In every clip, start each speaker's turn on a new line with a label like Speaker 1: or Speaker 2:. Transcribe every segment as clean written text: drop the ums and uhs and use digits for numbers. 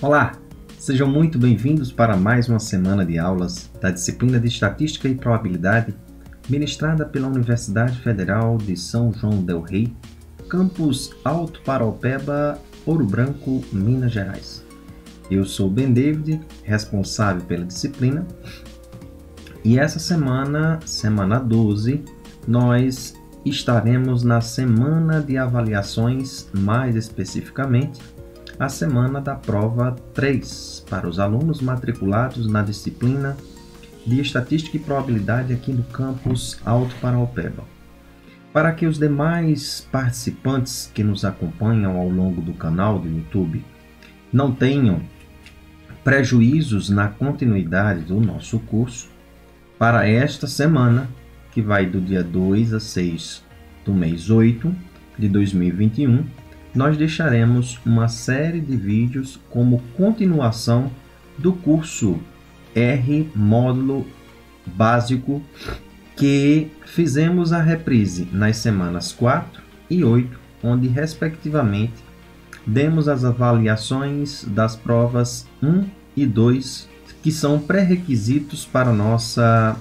Speaker 1: Olá, sejam muito bem-vindos para mais uma semana de aulas da disciplina de Estatística e Probabilidade, ministrada pela Universidade Federal de São João del Rei, campus Alto Paraopeba, Ouro Branco, Minas Gerais. Eu sou Ben David, responsável pela disciplina, e essa semana, semana 12, nós estaremos na semana de avaliações, mais especificamente, a semana da prova 3, para os alunos matriculados na disciplina de Estatística e Probabilidade aqui no campus Alto Paraopeba. Para que os demais participantes que nos acompanham ao longo do canal do YouTube não tenham prejuízos na continuidade do nosso curso, para esta semana, que vai do dia 2 a 6 do mês 8 de 2021, nós deixaremos uma série de vídeos como continuação do curso R Módulo Básico que fizemos a reprise nas semanas 4 e 8, onde respectivamente demos as avaliações das provas 1 e 2, que são pré-requisitos para nossa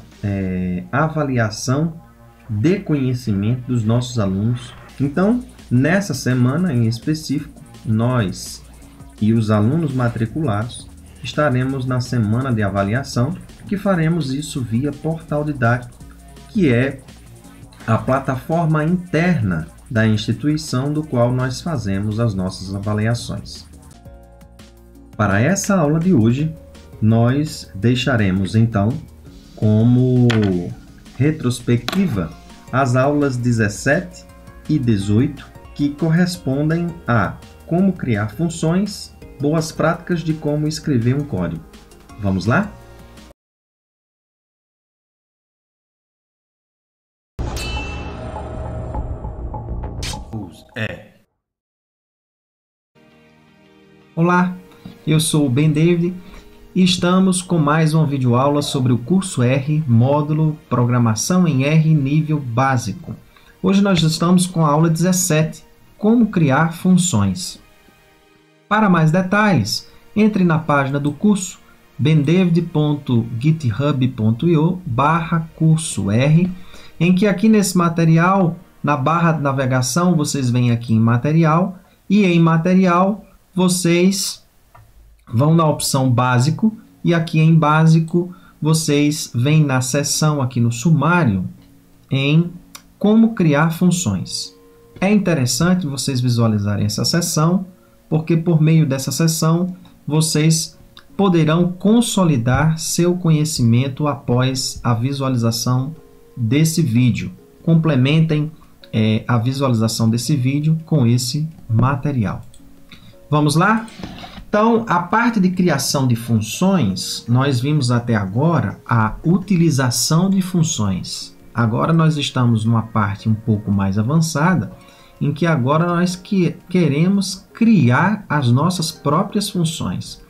Speaker 1: avaliação de conhecimento dos nossos alunos. Então, nessa semana em específico, nós e os alunos matriculados estaremos na semana de avaliação, que faremos isso via portal didático, que é a plataforma interna da instituição do qual nós fazemos as nossas avaliações. Para essa aula de hoje, nós deixaremos então como retrospectiva as aulas 17 e 18, que correspondem a como criar funções, boas práticas de como escrever um código. Vamos lá? Olá, eu sou o Ben David e estamos com mais uma videoaula sobre o curso R, módulo Programação em R nível básico. Hoje nós estamos com a aula 17, como criar funções. Para mais detalhes, entre na página do curso bendavid.github.io/curso R, em que aqui nesse material, na barra de navegação, vocês vêm aqui em material, e em material vocês vão na opção básico, e aqui em básico vocês vêm na seção aqui no sumário em como criar funções. É interessante vocês visualizarem essa seção, porque por meio dessa seção vocês poderão consolidar seu conhecimento após a visualização desse vídeo. Complementem a visualização desse vídeo com esse material. Vamos lá? Então, a parte de criação de funções, nós vimos até agora a utilização de funções. Agora nós estamos numa parte um pouco mais avançada, em que agora nós queremos criar as nossas próprias funções.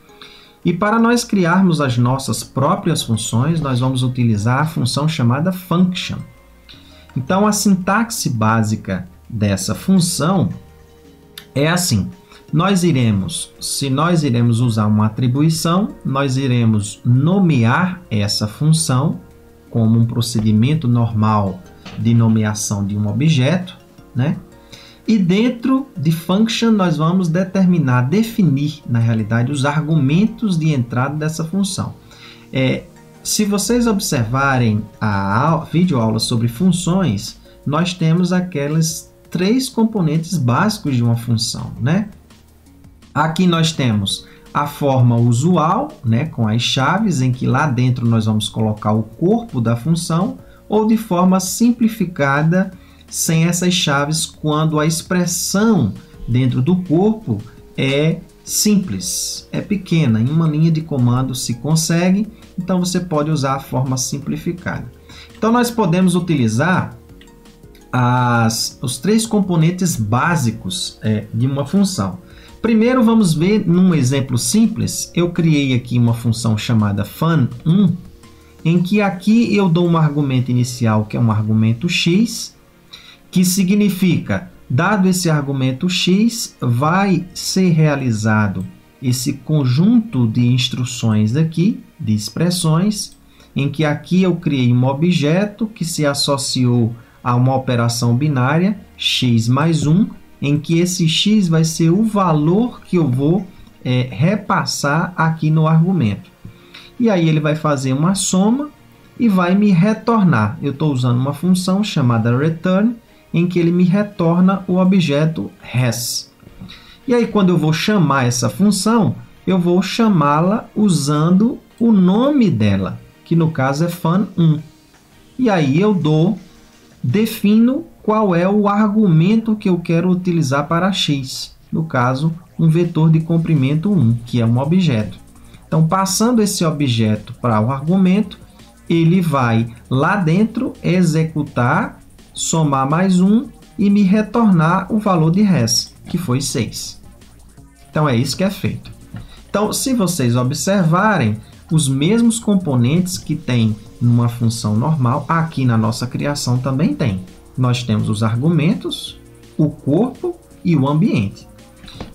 Speaker 1: E para nós criarmos as nossas próprias funções, nós vamos utilizar a função chamada function. Então, a sintaxe básica dessa função é assim. Se nós iremos usar uma atribuição, nós iremos nomear essa função como um procedimento normal de nomeação de um objeto, né? E dentro de function nós vamos definir, na realidade, os argumentos de entrada dessa função. Se vocês observarem a videoaula sobre funções, nós temos aqueles 3 componentes básicos de uma função, né? Aqui nós temos a forma usual, né, com as chaves, em que lá dentro nós vamos colocar o corpo da função, ou de forma simplificada, sem essas chaves, quando a expressão dentro do corpo é simples, é pequena, em uma linha de comando se consegue, então você pode usar a forma simplificada. Então nós podemos utilizar os 3 componentes básicos de uma função. Primeiro vamos ver num exemplo simples. Eu criei aqui uma função chamada fun1, em que aqui eu dou um argumento inicial, que é um argumento x, que significa, dado esse argumento x, vai ser realizado esse conjunto de instruções aqui, de expressões, em que aqui eu criei um objeto que se associou a uma operação binária, x mais 1, em que esse x vai ser o valor que eu vou repassar aqui no argumento. E aí ele vai fazer uma soma e vai me retornar. Eu estou usando uma função chamada return, em que ele me retorna o objeto res. E aí, quando eu vou chamar essa função, eu vou chamá-la usando o nome dela, que no caso é fun1. E aí eu defino qual é o argumento que eu quero utilizar para x. No caso, um vetor de comprimento 1, que é um objeto. Então, passando esse objeto para o argumento, ele vai lá dentro executar, somar mais 1 e me retornar o valor de res, que foi 6. Então, é isso que é feito. Então, se vocês observarem, os mesmos componentes que tem numa função normal, aqui na nossa criação também tem. Nós temos os argumentos, o corpo e o ambiente.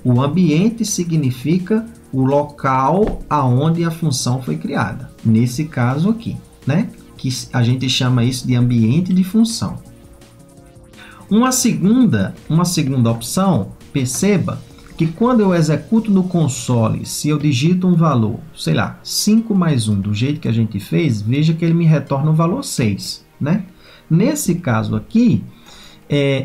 Speaker 1: O ambiente significa o local aonde a função foi criada. Nesse caso aqui, né? Que a gente chama isso de ambiente de função. Uma segunda opção, perceba que quando eu executo no console, se eu digito um valor, sei lá, 5 mais 1, do jeito que a gente fez, veja que ele me retorna o valor 6, né? Nesse caso aqui,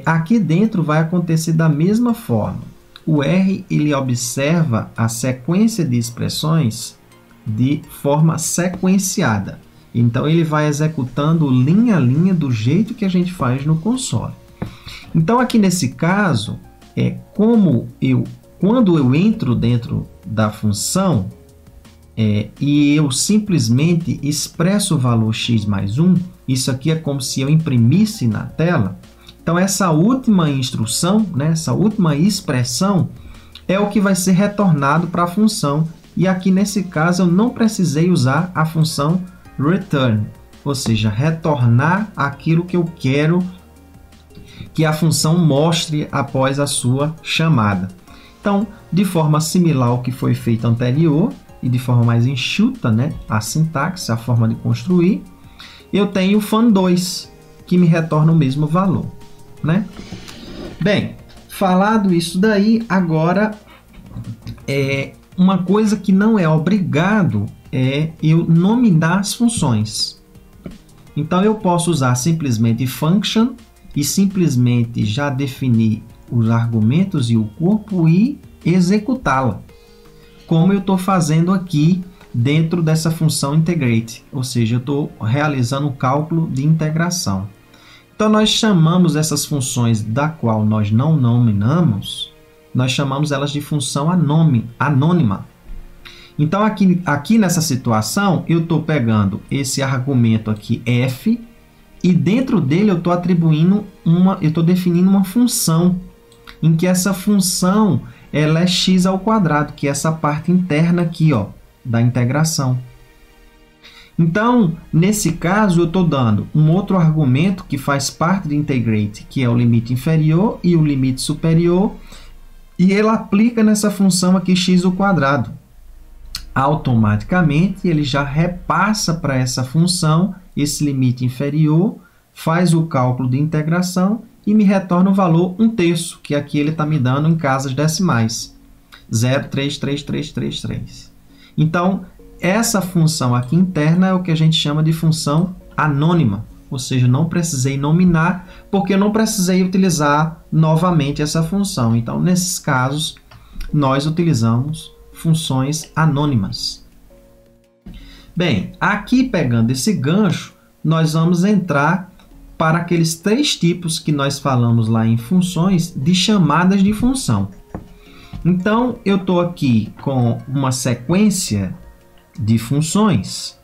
Speaker 1: aqui dentro vai acontecer da mesma forma. O R, ele observa a sequência de expressões de forma sequenciada. Então, ele vai executando linha a linha do jeito que a gente faz no console. Então, aqui nesse caso, quando eu entro dentro da função e eu simplesmente expresso o valor x mais 1, isso aqui é como se eu imprimisse na tela. Então, essa última instrução, né, essa última expressão, é o que vai ser retornado para a função. E aqui, nesse caso, eu não precisei usar a função return, ou seja, retornar aquilo que eu quero que a função mostre após a sua chamada. Então, de forma similar ao que foi feito anterior, e de forma mais enxuta, né, a sintaxe, a forma de construir, eu tenho o fun2, que me retorna o mesmo valor, né? Bem, falado isso daí, agora uma coisa que não é obrigado é eu nominar as funções. Então, eu posso usar simplesmente function e simplesmente já definir os argumentos e o corpo e executá-la, como eu estou fazendo aqui dentro dessa função integrate, ou seja, eu estou realizando o cálculo de integração. Então, nós chamamos essas funções da qual nós não nominamos, nós chamamos elas de função anônima. Então, aqui nessa situação, eu estou pegando esse argumento aqui, f, e dentro dele eu estou definindo uma função, em que essa função ela é x ao quadrado, que é essa parte interna aqui, ó, da integração. Então, nesse caso, eu estou dando um outro argumento que faz parte do integrate, que é o limite inferior e o limite superior, e ele aplica nessa função aqui x ao quadrado. Automaticamente, ele já repassa para essa função esse limite inferior, faz o cálculo de integração e me retorna o valor 1/3, que aqui ele está me dando em casas decimais, 0,33333. Então, essa função aqui interna é o que a gente chama de função anônima, ou seja, não precisei nominar, porque eu não precisei utilizar novamente essa função. Então, nesses casos, nós utilizamos funções anônimas. Bem, aqui pegando esse gancho, nós vamos entrar para aqueles 3 tipos que nós falamos lá em funções de chamadas de função. Então, eu estou aqui com uma sequência de funções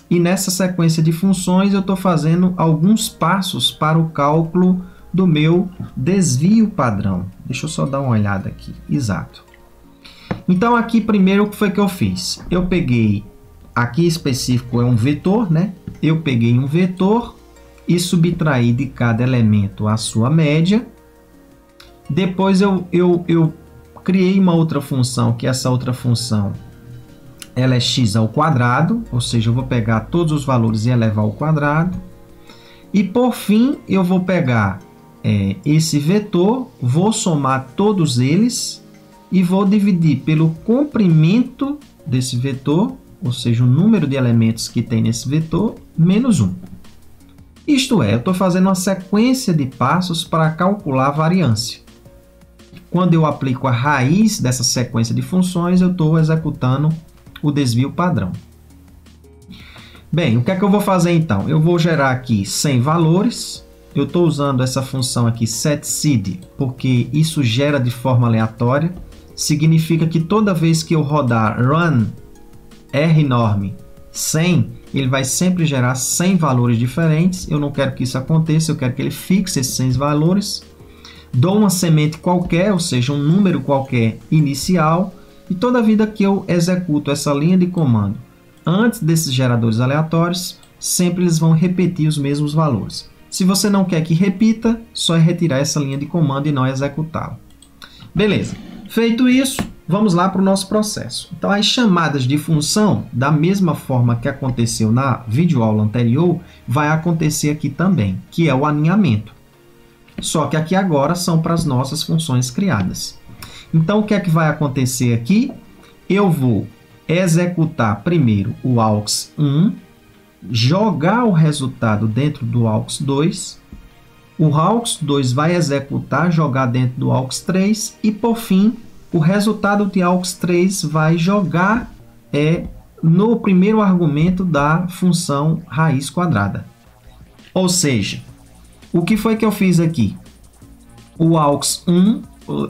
Speaker 1: e nessa sequência de funções eu estou fazendo alguns passos para o cálculo do meu desvio padrão. Deixa eu só dar uma olhada aqui. Exato. Então, aqui primeiro o que foi que eu fiz? Eu peguei, aqui específico é um vetor, né? Eu peguei um vetor e subtraí de cada elemento a sua média. Depois eu criei uma outra função, que essa outra função ela é x ao quadrado, ou seja, eu vou pegar todos os valores e elevar ao quadrado. E por fim, eu vou pegar esse vetor, vou somar todos eles e vou dividir pelo comprimento desse vetor, ou seja, o número de elementos que tem nesse vetor, menos 1. Isto é, eu estou fazendo uma sequência de passos para calcular a variância. Quando eu aplico a raiz dessa sequência de funções, eu estou executando o desvio padrão. Bem, o que é que eu vou fazer então? Eu vou gerar aqui 100 valores. Eu estou usando essa função aqui setSeed, porque isso gera de forma aleatória. Significa que toda vez que eu rodar run rnorm 100, ele vai sempre gerar 100 valores diferentes. Eu não quero que isso aconteça, eu quero que ele fixe esses 100 valores. Dou uma semente qualquer, ou seja, um número qualquer inicial, e toda vida que eu executo essa linha de comando antes desses geradores aleatórios, sempre eles vão repetir os mesmos valores. Se você não quer que repita, só é retirar essa linha de comando e não executá-la. Beleza. Feito isso, vamos lá para o nosso processo. Então, as chamadas de função, da mesma forma que aconteceu na videoaula anterior, vai acontecer aqui também, que é o aninhamento. Só que aqui agora são para as nossas funções criadas. Então, o que é que vai acontecer aqui? Eu vou executar primeiro o AUX1, jogar o resultado dentro do AUX2, o AUX2 vai executar, jogar dentro do AUX3 e, por fim, o resultado de AUX3 vai jogar no primeiro argumento da função raiz quadrada. Ou seja, o que foi que eu fiz aqui? O AUX1,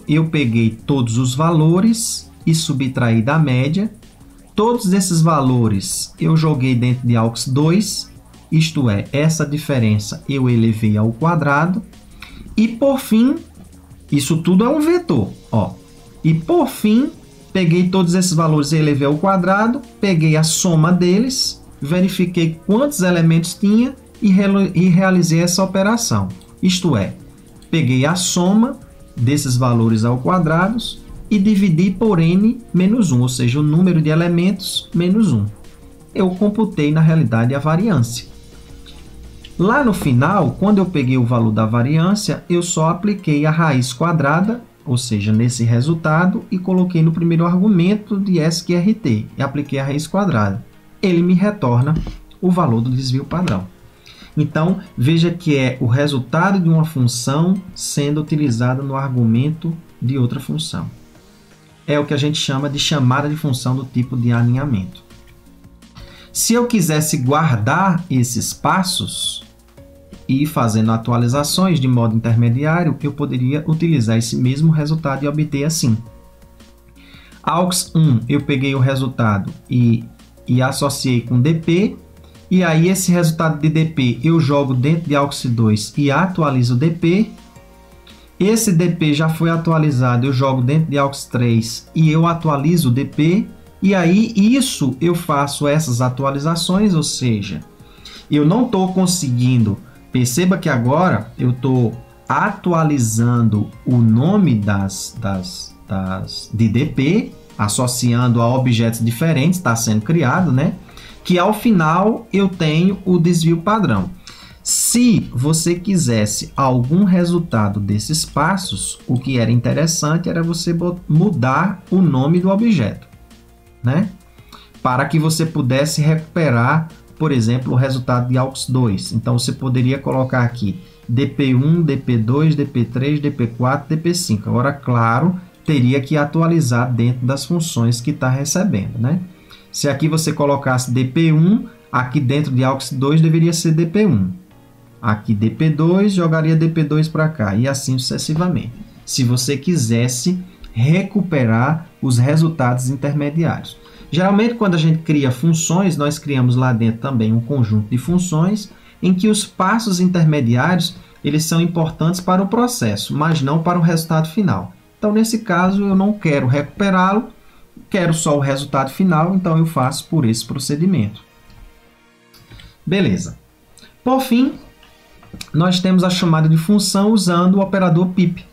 Speaker 1: eu peguei todos os valores e subtraí da média. Todos esses valores eu joguei dentro de AUX2, isto é, essa diferença eu elevei ao quadrado. E por fim, isso tudo é um vetor, ó. E por fim, peguei todos esses valores e elevei ao quadrado, peguei a soma deles, verifiquei quantos elementos tinha e realizei essa operação. Isto é, peguei a soma desses valores ao quadrado e dividi por n menos 1, ou seja, o número de elementos menos 1. Eu computei, na realidade, a variância. Lá no final, quando eu peguei o valor da variância, eu só apliquei a raiz quadrada, ou seja, nesse resultado, e coloquei no primeiro argumento de sqrt, e apliquei a raiz quadrada. Ele me retorna o valor do desvio padrão. Então, veja que é o resultado de uma função sendo utilizada no argumento de outra função. É o que a gente chama de chamada de função do tipo de aninhamento. Se eu quisesse guardar esses passos e ir fazendo atualizações de modo intermediário, eu poderia utilizar esse mesmo resultado e obter assim. AUX1, eu peguei o resultado e associei com DP, e aí esse resultado de DP eu jogo dentro de AUX2 e atualizo o DP. Esse DP já foi atualizado, eu jogo dentro de AUX3 e eu atualizo o DP. E aí isso eu faço essas atualizações, ou seja, eu não estou conseguindo. Perceba que agora eu estou atualizando o nome de DP, associando a objetos diferentes, está sendo criado, né? Que ao final eu tenho o desvio padrão. Se você quisesse algum resultado desses passos, o que era interessante era você mudar o nome do objeto, né? Para que você pudesse recuperar, por exemplo, o resultado de AUX2. Então, você poderia colocar aqui DP1, DP2, DP3, DP4, DP5. Agora, claro, teria que atualizar dentro das funções que está recebendo, né? Se aqui você colocasse DP1, aqui dentro de AUX2 deveria ser DP1. Aqui DP2, jogaria DP2 para cá e assim sucessivamente. Se você quisesse recuperar os resultados intermediários. Geralmente, quando a gente cria funções, nós criamos lá dentro também um conjunto de funções em que os passos intermediários eles são importantes para o processo, mas não para o resultado final. Então, nesse caso, eu não quero recuperá-lo, quero só o resultado final, então eu faço por esse procedimento. Beleza. Por fim, nós temos a chamada de função usando o operador pip.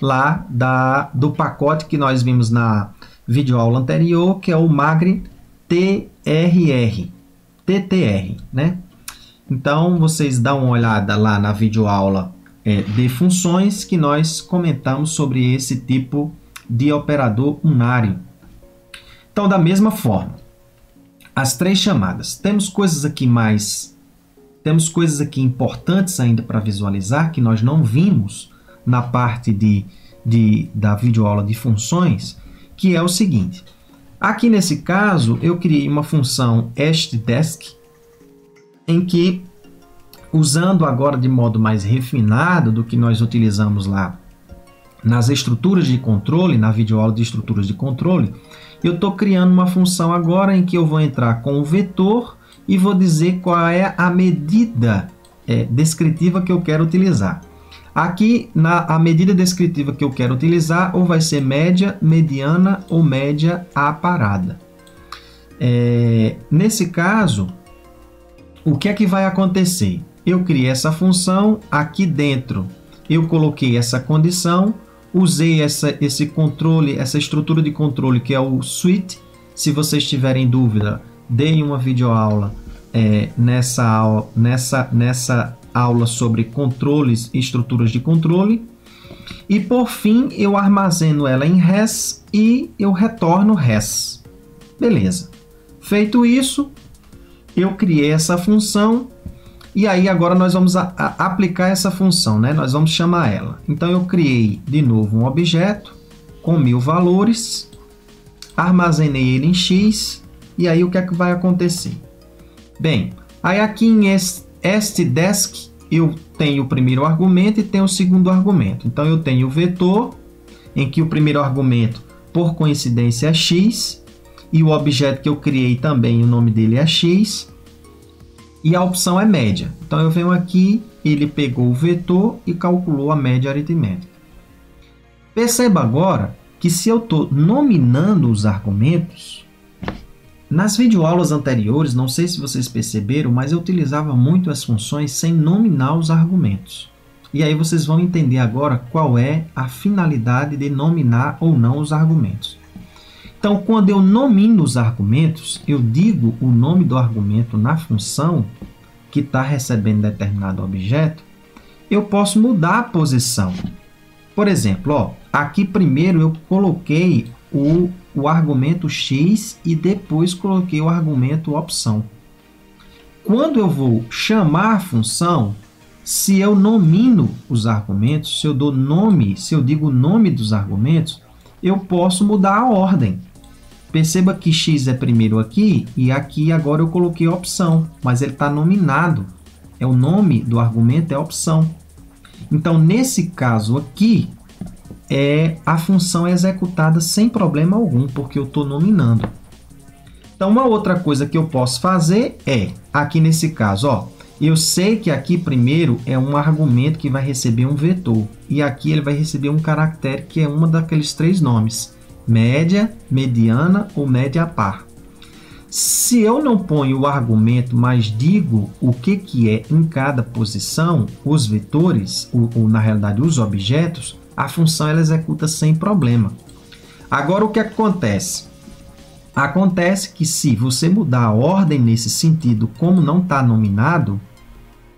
Speaker 1: lá do pacote que nós vimos na videoaula anterior, que é o Magre TTR, né? Então, vocês dão uma olhada lá na videoaula de funções que nós comentamos sobre esse tipo de operador unário. Então, da mesma forma, as três chamadas. Temos coisas aqui importantes ainda para visualizar que nós não vimos na parte da videoaula de funções, que é o seguinte. Aqui nesse caso, eu criei uma função hashDesc, em que, usando agora de modo mais refinado do que nós utilizamos lá nas estruturas de controle, na videoaula de estruturas de controle, eu estou criando uma função agora em que eu vou entrar com o vetor e vou dizer qual é a medida descritiva que eu quero utilizar. Aqui, a medida descritiva que eu quero utilizar, ou vai ser média, mediana ou média aparada. Nesse caso, o que é que vai acontecer? Eu criei essa função, aqui dentro eu coloquei essa condição, usei esse controle, essa estrutura de controle que é o switch. Se vocês tiverem dúvida, deem uma videoaula nessa aula sobre controles e estruturas de controle. E por fim, eu armazeno ela em res e eu retorno res. Beleza. Feito isso, eu criei essa função e aí agora nós vamos aplicar essa função, né? Nós vamos chamar ela. Então eu criei de novo um objeto com 1000 valores, armazenei ele em x e aí o que é que vai acontecer? Bem, aí aqui em hashDesc eu tenho o primeiro argumento e tenho o segundo argumento. Então eu tenho o vetor, em que o primeiro argumento, por coincidência, é x, e o objeto que eu criei também, o nome dele é x, e a opção é média. Então eu venho aqui, ele pegou o vetor e calculou a média aritmética. Perceba agora que se eu estou nominando os argumentos, nas videoaulas anteriores, não sei se vocês perceberam, mas eu utilizava muito as funções sem nominar os argumentos. E aí vocês vão entender agora qual é a finalidade de nominar ou não os argumentos. Então, quando eu nomino os argumentos, eu digo o nome do argumento na função que está recebendo determinado objeto, eu posso mudar a posição. Por exemplo, aqui primeiro eu coloquei o argumento x e depois coloquei o argumento opção. Quando eu vou chamar a função, se eu nomino os argumentos, se eu dou nome, se eu digo o nome dos argumentos, eu posso mudar a ordem. Perceba que x é primeiro aqui e aqui agora eu coloquei opção, mas ele está nominado. O nome do argumento é opção. Então, nesse caso aqui, a função é executada sem problema algum, porque eu estou nominando. Então, uma outra coisa que eu posso fazer aqui nesse caso, eu sei que aqui primeiro é um argumento que vai receber um vetor, e aqui ele vai receber um caractere que é uma daqueles três nomes, média, mediana ou média par. Se eu não ponho o argumento, mas digo o que é em cada posição, os vetores, ou na realidade os objetos, a função ela executa sem problema. Agora, o que acontece? Acontece que se você mudar a ordem nesse sentido, como não está nominado,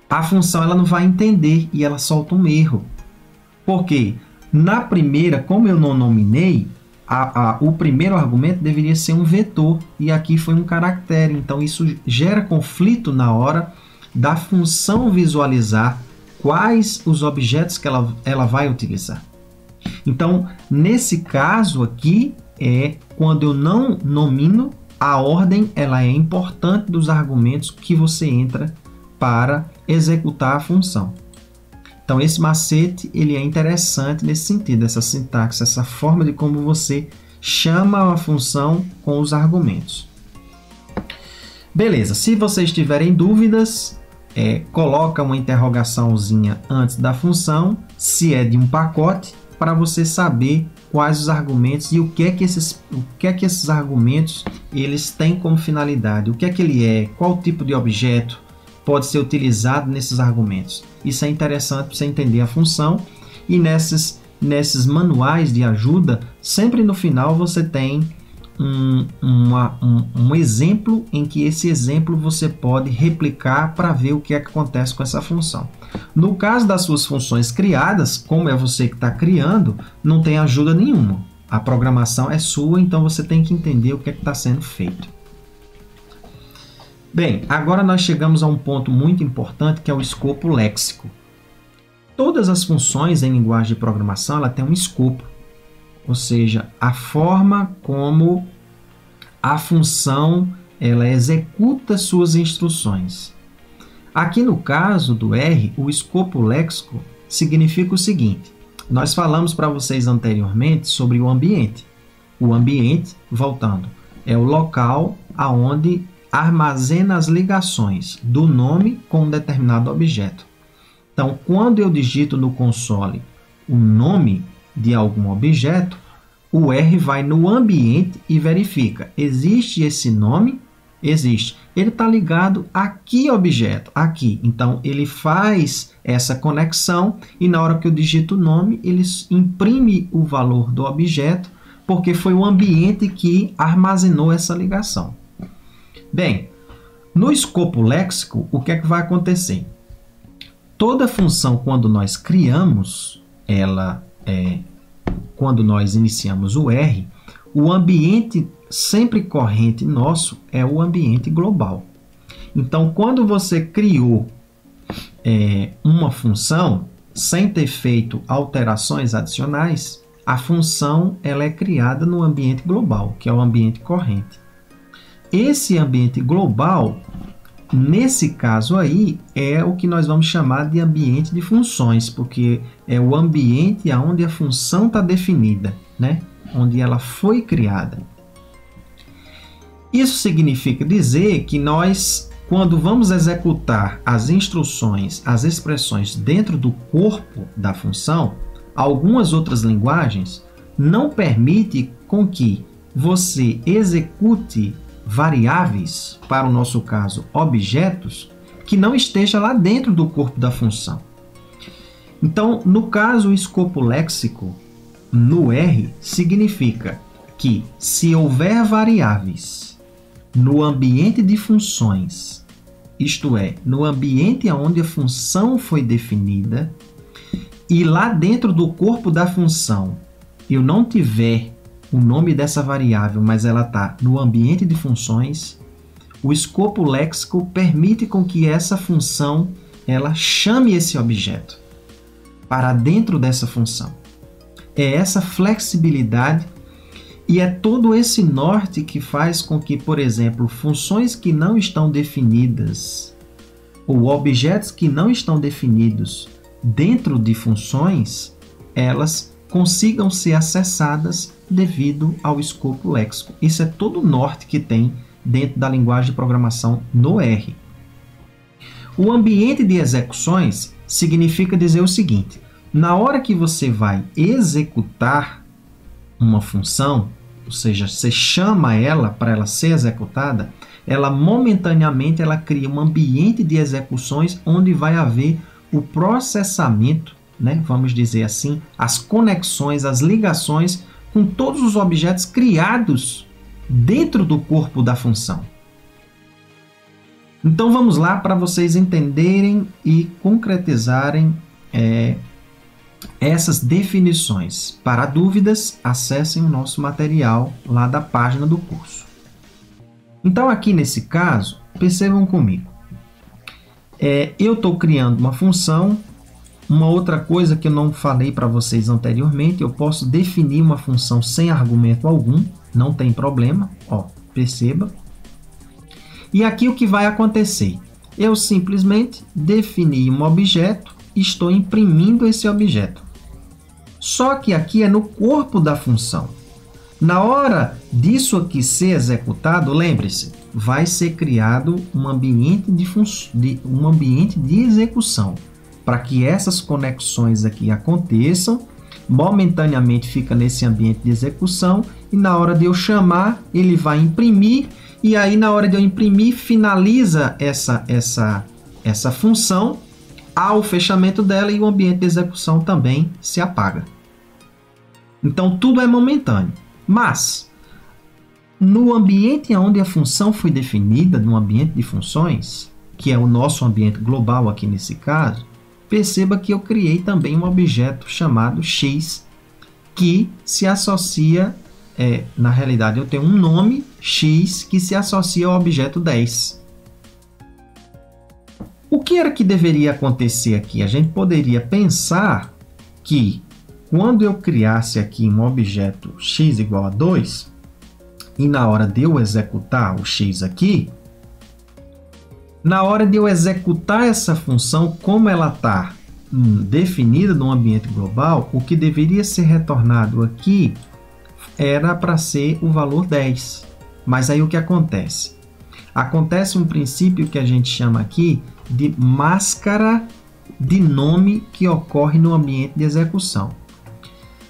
Speaker 1: a função ela não vai entender e ela solta um erro. Por quê? Na primeira, como eu não nominei, o primeiro argumento deveria ser um vetor e aqui foi um caractere. Então, isso gera conflito na hora da função visualizar quais os objetos que ela vai utilizar. Então, nesse caso aqui, quando eu não nomino, a ordem ela é importante dos argumentos que você entra para executar a função. Então, esse macete ele é interessante nesse sentido, essa sintaxe, essa forma de como você chama uma função com os argumentos. Beleza, se vocês tiverem dúvidas, coloca uma interrogaçãozinha antes da função, se é de um pacote, para você saber quais os argumentos e o que é que esses argumentos eles têm como finalidade, o que é que ele é, qual tipo de objeto pode ser utilizado nesses argumentos. Isso é interessante para você entender a função e nessas nesses manuais de ajuda, sempre no final você tem um exemplo em que esse exemplo você pode replicar para ver o que é que acontece com essa função. No caso das suas funções criadas, como é você que está criando, não tem ajuda nenhuma. A programação é sua, então você tem que entender o que é que está sendo feito. Bem, agora nós chegamos a um ponto muito importante, que é o escopo léxico. Todas as funções em linguagem de programação ela tem um escopo, ou seja, a forma como a função ela executa suas instruções. Aqui no caso do R, o escopo léxico significa o seguinte: nós falamos para vocês anteriormente sobre o ambiente. O ambiente, voltando, é o local aonde armazena as ligações do nome com um determinado objeto. Então, quando eu digito no console o nome de algum objeto, o R vai no ambiente e verifica: existe esse nome? Existe. Ele está ligado a que objeto? Aqui. Então, ele faz essa conexão e na hora que eu digito o nome, ele imprime o valor do objeto, porque foi o ambiente que armazenou essa ligação. Bem, no escopo léxico, o que é que vai acontecer? Toda função, quando nós criamos, quando nós iniciamos o R, o ambiente sempre corrente nosso é o ambiente global. Então, quando você criou uma função, sem ter feito alterações adicionais, a função ela é criada no ambiente global, que é o ambiente corrente. Esse ambiente global, nesse caso aí, é o que nós vamos chamar de ambiente de funções, porque é o ambiente onde a função está definida, né? Onde ela foi criada. Isso significa dizer que nós, quando vamos executar as instruções, as expressões dentro do corpo da função, algumas outras linguagens não permitem com que você execute variáveis, para o nosso caso, objetos, que não esteja lá dentro do corpo da função. Então, no caso, o escopo léxico no R significa que se houver variáveis no ambiente de funções, isto é, no ambiente onde a função foi definida, e lá dentro do corpo da função eu não tiver o nome dessa variável, mas ela está no ambiente de funções, o escopo léxico permite com que essa função ela chame esse objeto para dentro dessa função. É essa flexibilidade e é todo esse norte que faz com que, por exemplo, funções que não estão definidas ou objetos que não estão definidos dentro de funções, elas consigam ser acessadas devido ao escopo léxico. Isso é todo o norte que tem dentro da linguagem de programação no R. O ambiente de execuções significa dizer o seguinte: na hora que você vai executar uma função, ou seja, você chama ela para ela ser executada, ela momentaneamente ela cria um ambiente de execuções onde vai haver o processamento, né, vamos dizer assim, as conexões, as ligações com todos os objetos criados dentro do corpo da função. Então vamos lá para vocês entenderem e concretizarem essas definições. Para dúvidas, acessem o nosso material lá da página do curso. Então aqui nesse caso, percebam comigo. Eu estou criando uma função. Uma outra coisa que eu não falei para vocês anteriormente, eu posso definir uma função sem argumento algum, não tem problema, ó, perceba. E aqui o que vai acontecer? Eu simplesmente defini um objeto e estou imprimindo esse objeto. Só que aqui é no corpo da função. Na hora disso aqui ser executado, lembre-se, vai ser criado um ambiente de execução. Para que essas conexões aqui aconteçam, momentaneamente fica nesse ambiente de execução e na hora de eu chamar, ele vai imprimir e aí na hora de eu imprimir, finaliza essa função ao fechamento dela e o ambiente de execução também se apaga. Então, tudo é momentâneo. Mas, no ambiente onde a função foi definida, no ambiente de funções, que é o nosso ambiente global aqui nesse caso, perceba que eu criei também um objeto chamado x, que se associa, na realidade eu tenho um nome x que se associa ao objeto 10. O que era que deveria acontecer aqui? A gente poderia pensar que quando eu criasse aqui um objeto x igual a 2, e na hora de eu executar o x aqui, na hora de eu executar essa função, como ela está definida no ambiente global, o que deveria ser retornado aqui era para ser o valor 10. Mas aí o que acontece? Acontece um princípio que a gente chama aqui de máscara de nome que ocorre no ambiente de execução.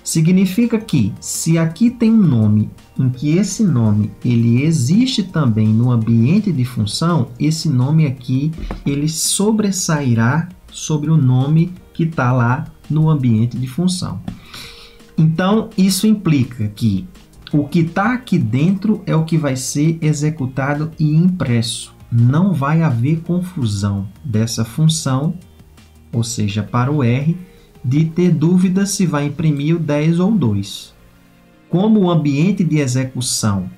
Speaker 1: Significa que, se aqui tem um nome em que esse nome ele existe também no ambiente de função, esse nome aqui ele sobressairá sobre o nome que está lá no ambiente de função. Então, isso implica que o que está aqui dentro é o que vai ser executado e impresso. Não vai haver confusão dessa função, ou seja, para o R, de ter dúvida se vai imprimir o 10 ou o 2. Como o ambiente de execução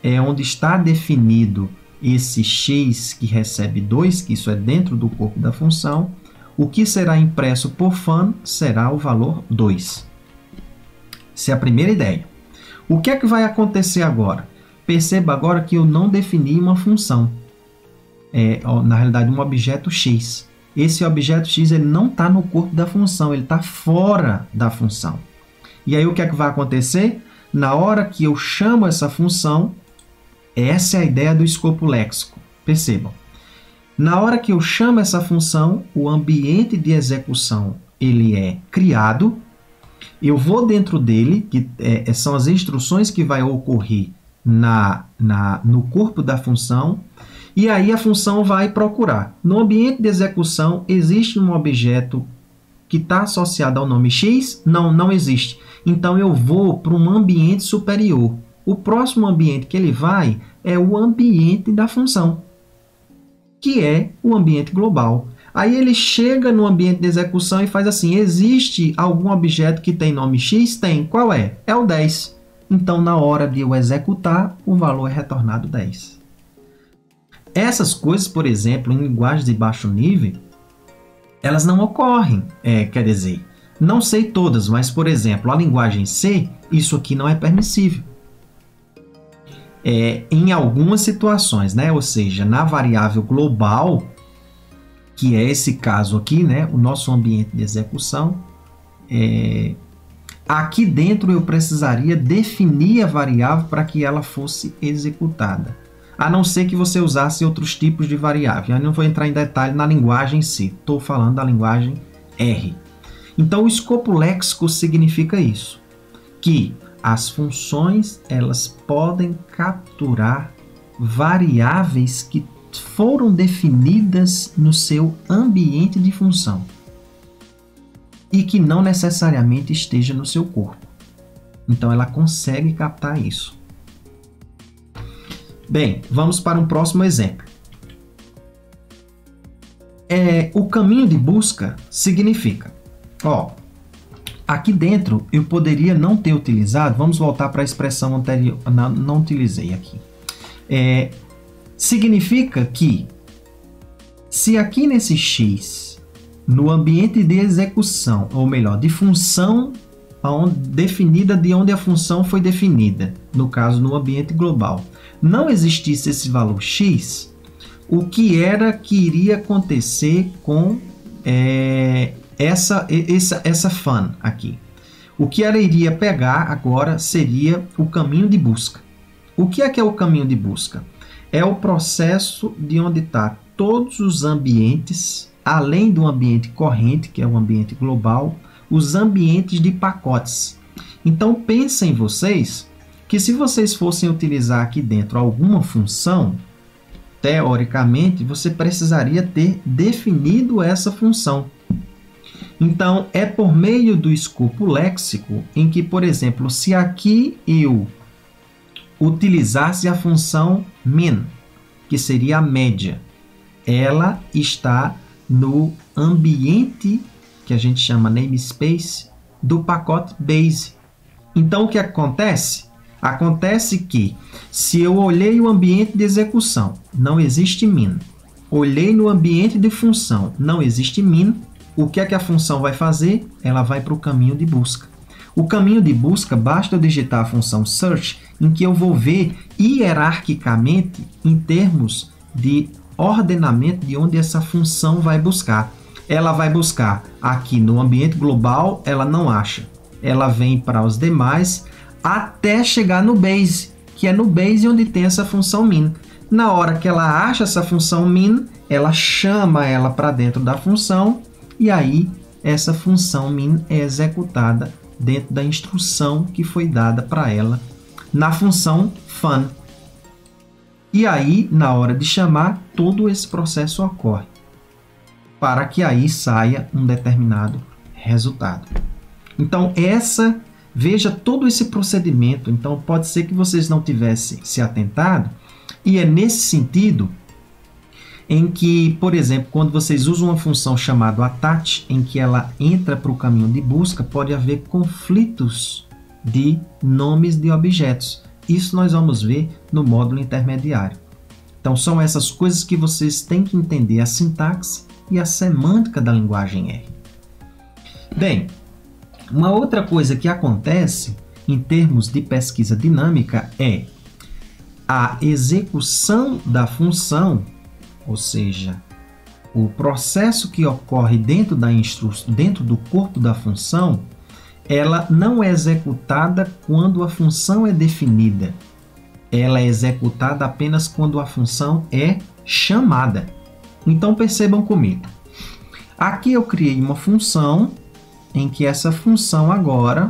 Speaker 1: é onde está definido esse x que recebe 2, que isso é dentro do corpo da função, o que será impresso por fun será o valor 2. Essa é a primeira ideia. O que é que vai acontecer agora? Perceba agora que eu não defini uma função. Na realidade, um objeto x. Esse objeto x ele não está no corpo da função, ele está fora da função. E aí o que é que vai acontecer? Na hora que eu chamo essa função, essa é a ideia do escopo léxico. Percebam. Na hora que eu chamo essa função, o ambiente de execução ele é criado. Eu vou dentro dele, que são as instruções que vai ocorrer no corpo da função, e aí a função vai procurar. No ambiente de execução, existe um objeto que está associado ao nome x? Não, não existe. Então, eu vou para um ambiente superior. O próximo ambiente que ele vai é o ambiente da função, que é o ambiente global. Aí ele chega no ambiente de execução e faz assim, existe algum objeto que tem nome x? Tem. Qual é? É o 10. Então, na hora de eu executar, o valor é retornado 10. Essas coisas, por exemplo, em linguagens de baixo nível, elas não ocorrem. Quer dizer, não sei todas, mas, por exemplo, a linguagem C, isso aqui não é permissível. Em algumas situações, né? Ou seja, na variável global, que é esse caso aqui, né? O nosso ambiente de execução, aqui dentro eu precisaria definir a variável para que ela fosse executada. A não ser que você usasse outros tipos de variável. Eu não vou entrar em detalhe na linguagem C, estou falando da linguagem R. Então, o escopo léxico significa isso, que as funções elas podem capturar variáveis que foram definidas no seu ambiente de função e que não necessariamente esteja no seu corpo. Então, ela consegue captar isso. Bem, vamos para um próximo exemplo. O caminho de busca significa, aqui dentro eu poderia não ter utilizado, vamos voltar para a expressão anterior, não utilizei aqui. Significa que, se aqui nesse x, no ambiente de execução, ou melhor, de função definida de onde a função foi definida, no caso no ambiente global, não existisse esse valor x, o que era que iria acontecer com essa fun aqui? O que ela iria pegar agora seria o caminho de busca. O que é o caminho de busca? É o processo de onde está todos os ambientes, além do ambiente corrente, que é o ambiente global, os ambientes de pacotes. Então, pensem vocês que se vocês fossem utilizar aqui dentro alguma função, teoricamente, você precisaria ter definido essa função. Então, é por meio do escopo léxico em que, por exemplo, se aqui eu utilizasse a função min, que seria a média, ela está no ambiente que a gente chama namespace do pacote base. Então, o que acontece? Acontece que, se eu olhei o ambiente de execução, não existe min. Olhei no ambiente de função, não existe min. O que é que a função vai fazer? Ela vai para o caminho de busca. O caminho de busca, basta eu digitar a função search, em que eu vou ver hierarquicamente, em termos de ordenamento, de onde essa função vai buscar. Ela vai buscar aqui no ambiente global, ela não acha. Ela vem para os demais, até chegar no base, que é no base onde tem essa função min. Na hora que ela acha essa função min, ela chama ela para dentro da função, e aí essa função min é executada dentro da instrução que foi dada para ela na função fun. E aí, na hora de chamar, todo esse processo ocorre, para que aí saia um determinado resultado. Então, veja todo esse procedimento. Então, pode ser que vocês não tivessem se atentado, e é nesse sentido em que, por exemplo, quando vocês usam uma função chamada attach, em que ela entra para o caminho de busca, pode haver conflitos de nomes de objetos. Isso nós vamos ver no módulo intermediário. Então, são essas coisas que vocês têm que entender, a sintaxe e a semântica da linguagem R. Bem, uma outra coisa que acontece em termos de pesquisa dinâmica é a execução da função, ou seja, o processo que ocorre dentro do corpo da função, ela não é executada quando a função é definida. Ela é executada apenas quando a função é chamada. Então percebam comigo. Aqui eu criei uma função em que essa função agora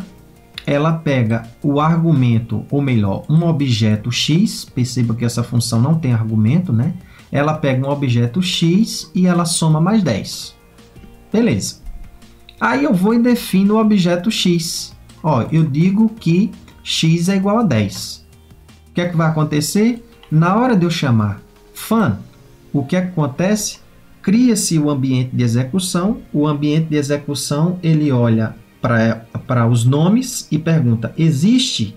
Speaker 1: ela pega o argumento, ou melhor, um objeto x. Perceba que essa função não tem argumento, né? Ela pega um objeto x e ela soma mais 10. Beleza. Aí eu vou e defino o objeto x. Ó, eu digo que x é igual a 10. O que é que vai acontecer? Na hora de eu chamar fun, o que é que acontece? Cria-se o ambiente de execução. O ambiente de execução, ele olha para os nomes e pergunta: existe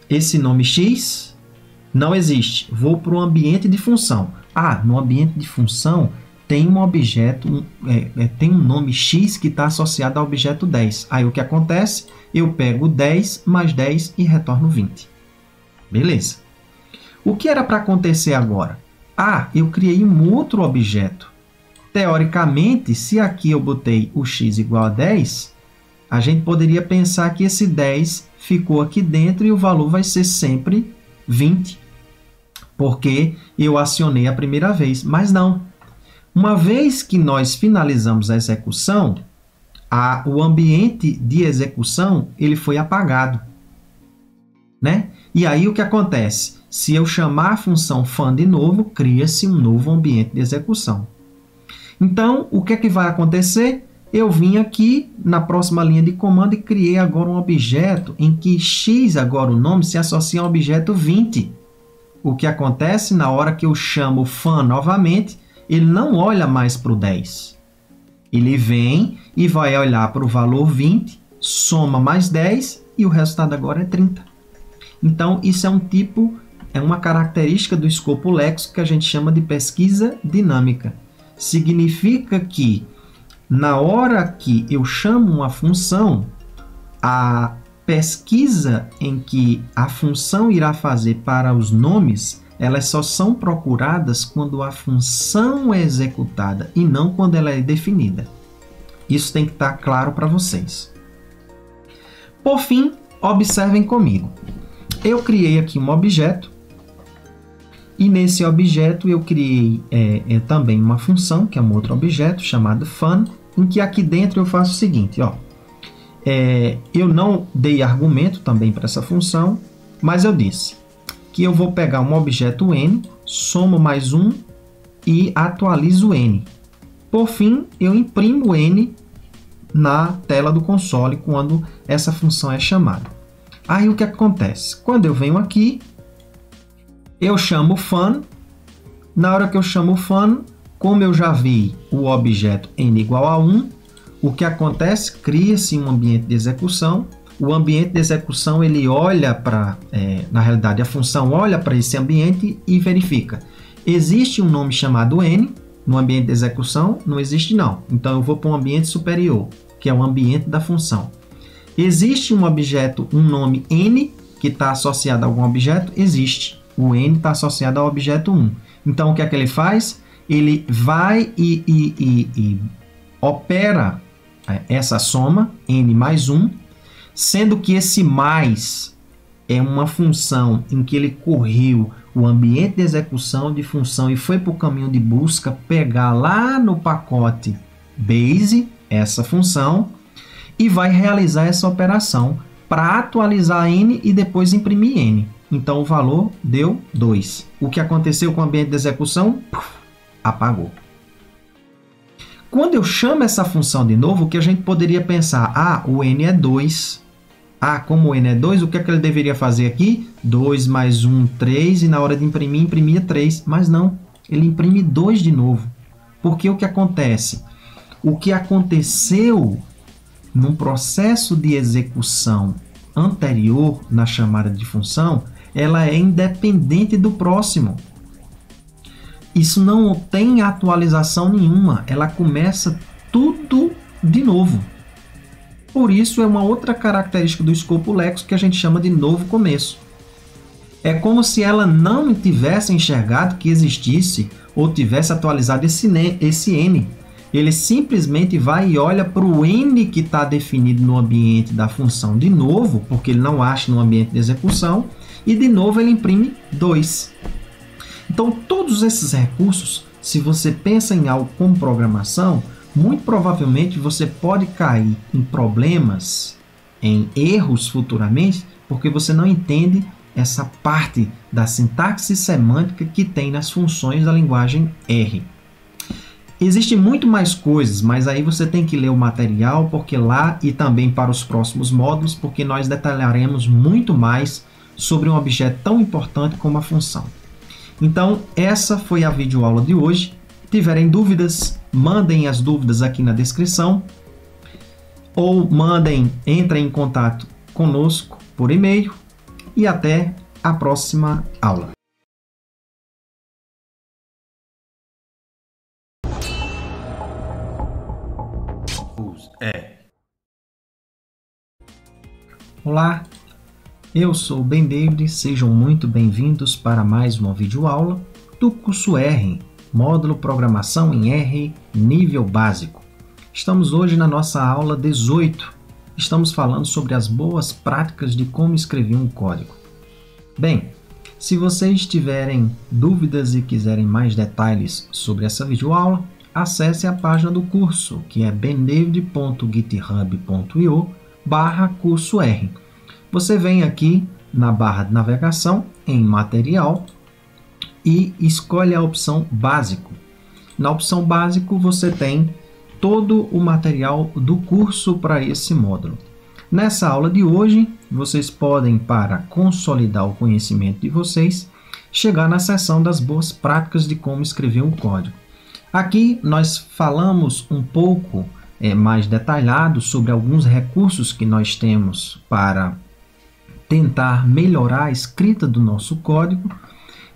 Speaker 1: esse nome x? Não existe. Vou para o ambiente de função. Ah, no ambiente de função tem um objeto, tem um nome x que está associado ao objeto 10. Aí o que acontece? Eu pego 10 mais 10 e retorno 20. Beleza. O que era para acontecer agora? Ah, eu criei um outro objeto. Teoricamente, se aqui eu botei o x igual a 10, a gente poderia pensar que esse 10 ficou aqui dentro e o valor vai ser sempre 20, porque eu acionei a primeira vez. Mas não. Uma vez que nós finalizamos a execução, o ambiente de execução ele foi apagado, né? E aí o que acontece? Se eu chamar a função fun de novo, cria-se um novo ambiente de execução. Então, o que é que vai acontecer? Eu vim aqui na próxima linha de comando e criei agora um objeto em que x, agora o nome, se associa ao objeto 20. O que acontece na hora que eu chamo fun novamente, ele não olha mais para o 10. Ele vem e vai olhar para o valor 20, soma mais 10 e o resultado agora é 30. Então, isso é uma característica do escopo léxico que a gente chama de pesquisa dinâmica. Significa que, na hora que eu chamo uma função, a pesquisa em que a função irá fazer para os nomes, elas só são procuradas quando a função é executada e não quando ela é definida. Isso tem que estar claro para vocês. Por fim, observem comigo. Eu criei aqui um objeto e nesse objeto eu criei também uma função, que é um outro objeto chamado fun, em que aqui dentro eu faço o seguinte, ó. Eu não dei argumento também para essa função, mas eu disse que eu vou pegar um objeto n, somo mais 1 e atualizo n. Por fim, eu imprimo n na tela do console quando essa função é chamada. Aí o que acontece? Quando eu venho aqui, eu chamo o fun. Na hora que eu chamo o fun, como eu já vi o objeto n igual a 1, o que acontece? Cria-se um ambiente de execução. O ambiente de execução, ele olha para, na realidade, a função olha para esse ambiente e verifica. Existe um nome chamado n no ambiente de execução? Não existe não. Então eu vou para um ambiente superior, que é o ambiente da função. Existe um objeto, um nome n, que está associado a algum objeto? Existe. O n está associado ao objeto 1. Então o que é que ele faz? Ele vai e opera essa soma, n mais 1, sendo que esse mais é uma função em que ele correu o ambiente de execução de função e foi para o caminho de busca pegar lá no pacote base essa função e vai realizar essa operação para atualizar n e depois imprimir n. Então o valor deu 2. O que aconteceu com o ambiente de execução? Apagou. Quando eu chamo essa função de novo, o que a gente poderia pensar? Ah, o n é 2. Ah, como o n é 2, o que é que ele deveria fazer aqui? 2 mais 1, 3, e na hora de imprimir, imprimia 3. Mas não, ele imprime 2 de novo. Porque o que acontece? O que aconteceu num processo de execução anterior na chamada de função, ela é independente do próximo. Isso não tem atualização nenhuma, ela começa tudo de novo. Por isso é uma outra característica do escopo Lexo que a gente chama de novo começo. É como se ela não tivesse enxergado que existisse ou tivesse atualizado esse n. Ele simplesmente vai e olha para o n que está definido no ambiente da função de novo, porque ele não acha no ambiente de execução, e de novo ele imprime 2. Então todos esses recursos, se você pensa em algo como programação, muito provavelmente você pode cair em problemas, em erros futuramente, porque você não entende essa parte da sintaxe semântica que tem nas funções da linguagem R. Existem muito mais coisas, mas aí você tem que ler o material, porque lá e também para os próximos módulos, porque nós detalharemos muito mais sobre um objeto tão importante como a função. Então, essa foi a videoaula de hoje. Se tiverem dúvidas, mandem as dúvidas aqui na descrição ou entrem em contato conosco por e-mail e até a próxima aula. Olá, eu sou o Ben David, sejam muito bem-vindos para mais uma videoaula do curso R, módulo Programação em R, nível básico. Estamos hoje na nossa aula 18. Estamos falando sobre as boas práticas de como escrever um código. Bem, se vocês tiverem dúvidas e quiserem mais detalhes sobre essa videoaula, acesse a página do curso, que é bendavid.github.io/curso R. Você vem aqui na barra de navegação, em material, e escolhe a opção básico. Na opção básico você tem todo o material do curso para esse módulo. Nessa aula de hoje, vocês podem, para consolidar o conhecimento de vocês, chegar na seção das boas práticas de como escrever um código. Aqui nós falamos um pouco mais detalhado sobre alguns recursos que nós temos para tentar melhorar a escrita do nosso código,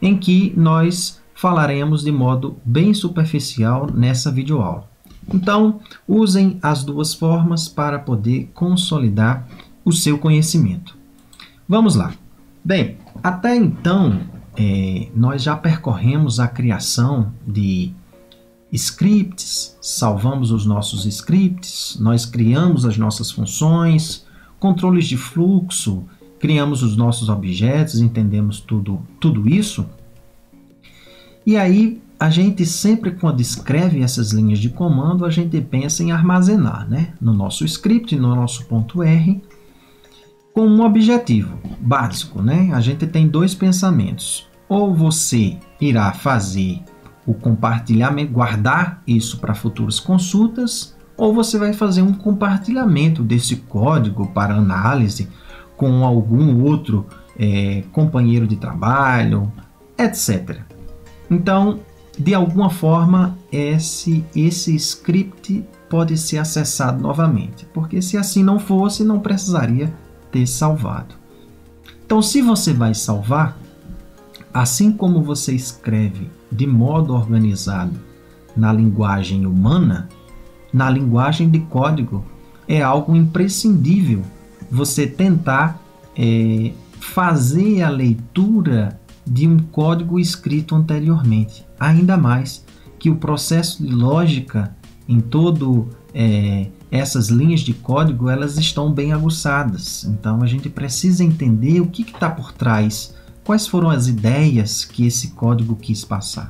Speaker 1: em que nós falaremos de modo bem superficial nessa videoaula. Então, usem as duas formas para poder consolidar o seu conhecimento. Vamos lá. Bem, até então, nós já percorremos a criação de scripts, salvamos os nossos scripts, nós criamos as nossas funções, controles de fluxo, criamos os nossos objetos, entendemos tudo isso. E aí, a gente sempre, quando escreve essas linhas de comando, a gente pensa em armazenar, né? No nosso script, no nosso ponto R, com um objetivo básico, né? A gente tem dois pensamentos. Ou você irá fazer o compartilhamento, guardar isso para futuras consultas, ou você vai fazer um compartilhamento desse código para análise com algum outro companheiro de trabalho, etc. Então, de alguma forma, esse script pode ser acessado novamente, porque se assim não fosse, não precisaria ter salvado. Então, se você vai salvar, assim como você escreve de modo organizado na linguagem humana, na linguagem de código é algo imprescindível você tentar fazer a leitura de um código escrito anteriormente. Ainda mais que o processo de lógica em todo essas linhas de código, elas estão bem aguçadas. Então a gente precisa entender o que está por trás, quais foram as ideias que esse código quis passar.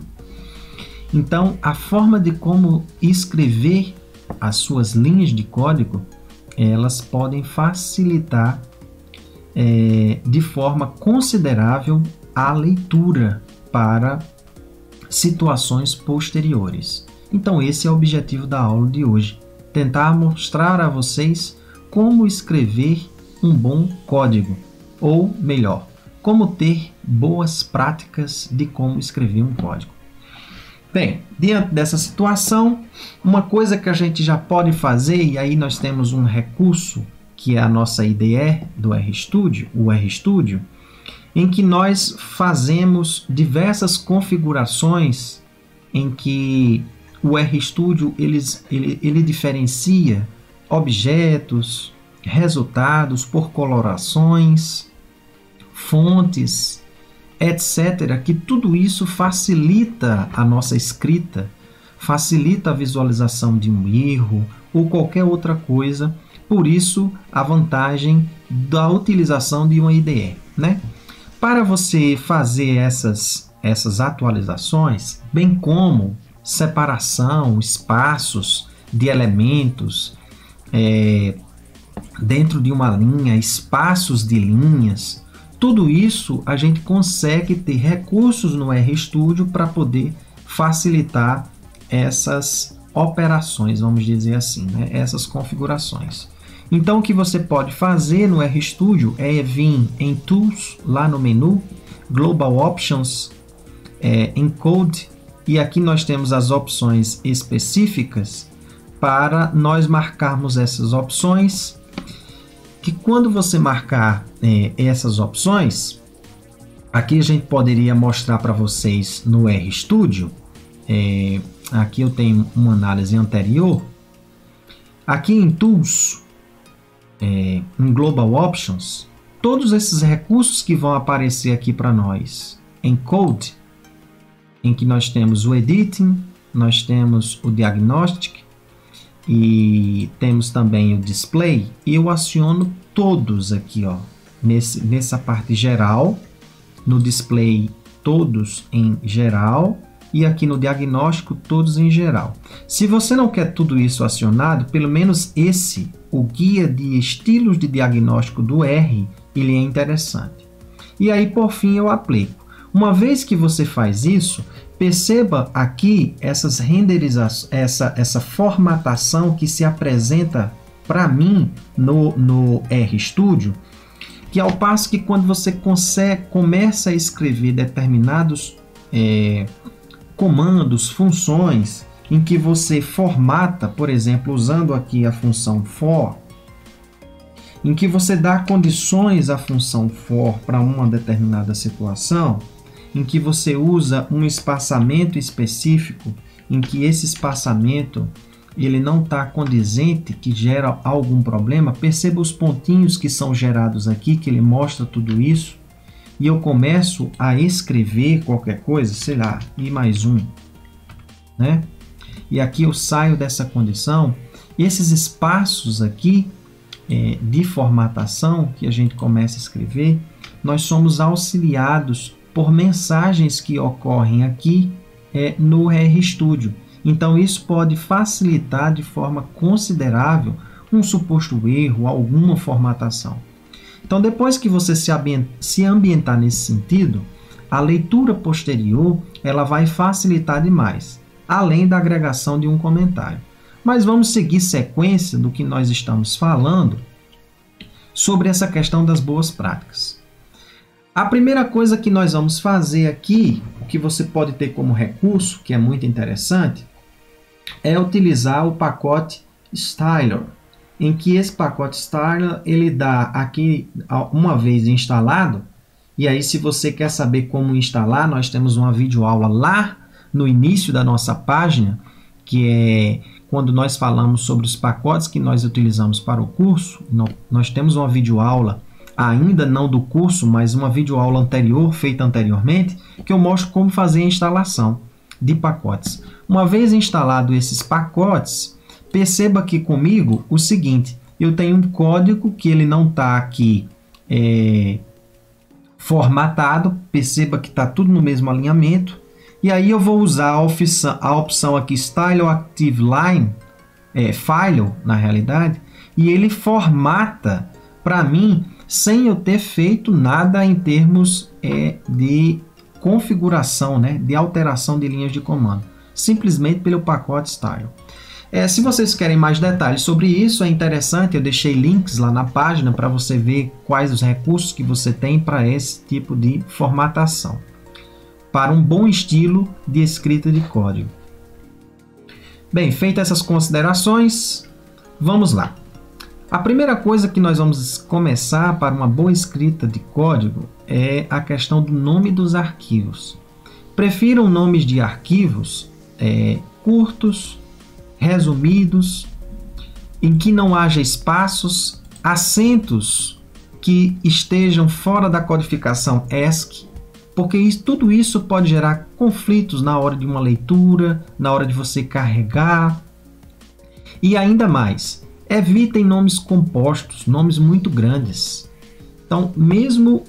Speaker 1: Então a forma de como escrever as suas linhas de código, elas podem facilitar de forma considerável a leitura para situações posteriores. Então esse é o objetivo da aula de hoje, tentar mostrar a vocês como escrever um bom código, ou melhor, como ter boas práticas de como escrever um código. Bem, diante dessa situação, uma coisa que a gente já pode fazer, e aí nós temos um recurso que é a nossa IDE do RStudio, o RStudio, em que nós fazemos diversas configurações em que o RStudio ele diferencia objetos, resultados por colorações, fontes, etc., que tudo isso facilita a nossa escrita, facilita a visualização de um erro ou qualquer outra coisa. Por isso, a vantagem da utilização de uma IDE, né? Para você fazer essas atualizações, bem como separação, espaços de elementos dentro de uma linha, espaços de linhas, tudo isso a gente consegue ter recursos no RStudio para poder facilitar essas operações, vamos dizer assim, né? Essas configurações. Então o que você pode fazer no RStudio é vir em Tools, lá no menu, Global Options, Encode, e aqui nós temos as opções específicas para nós marcarmos essas opções, que quando você marcar essas opções, aqui a gente poderia mostrar para vocês no RStudio, aqui eu tenho uma análise anterior, aqui em Tools, em Global Options, todos esses recursos que vão aparecer aqui para nós, em Code, em que nós temos o Editing, nós temos o Diagnostic e temos também o Display, e eu aciono todos aqui, ó, nessa parte geral, no Display todos em geral, e aqui no diagnóstico todos em geral. Se você não quer tudo isso acionado, pelo menos o guia de estilos de diagnóstico do R, ele é interessante. E aí, por fim, eu aplico. Uma vez que você faz isso, perceba aqui essas renderizações, essa formatação que se apresenta para mim no RStudio, que ao passo que quando você começa a escrever determinados comandos, funções, em que você formata, por exemplo, usando aqui a função for, em que você dá condições à função for para uma determinada situação, em que você usa um espaçamento específico, em que esse espaçamento ele não está condizente, que gera algum problema, perceba os pontinhos que são gerados aqui, que ele mostra tudo isso, e eu começo a escrever qualquer coisa, sei lá, I mais 1, né? E aqui eu saio dessa condição, esses espaços aqui de formatação que a gente começa a escrever, nós somos auxiliados por mensagens que ocorrem aqui no RStudio. Então isso pode facilitar de forma considerável um suposto erro, alguma formatação. Então depois que você se ambientar nesse sentido, a leitura posterior ela vai facilitar demais, além da agregação de um comentário. Mas vamos seguir sequência do que nós estamos falando sobre essa questão das boas práticas. A primeira coisa que nós vamos fazer aqui, o que você pode ter como recurso, que é muito interessante, é utilizar o pacote Styler, em que esse pacote Styler ele dá aqui, uma vez instalado, e aí se você quer saber como instalar, nós temos uma videoaula lá no início da nossa página, que é quando nós falamos sobre os pacotes que nós utilizamos para o curso. Nós temos uma videoaula, ainda não do curso, mas uma videoaula anterior, feita anteriormente, que eu mostro como fazer a instalação de pacotes. Uma vez instalado esses pacotes, perceba aqui comigo o seguinte, eu tenho um código que ele não está aqui formatado, perceba que está tudo no mesmo alinhamento, e aí eu vou usar a opção aqui Style Active Line, File na realidade, e ele formata para mim sem eu ter feito nada em termos de configuração, né, de alteração de linhas de comando, simplesmente pelo pacote Style. Se vocês querem mais detalhes sobre isso, é interessante, eu deixei links lá na página para você ver quais os recursos que você tem para esse tipo de formatação, para um bom estilo de escrita de código. Bem, feitas essas considerações, vamos lá. A primeira coisa que nós vamos começar para uma boa escrita de código é a questão do nome dos arquivos. Prefiram nomes de arquivos curtos, resumidos, em que não haja espaços, acentos que estejam fora da codificação ESC, porque tudo isso pode gerar conflitos na hora de uma leitura, na hora de você carregar. E ainda mais, evitem nomes compostos, nomes muito grandes. Então, mesmo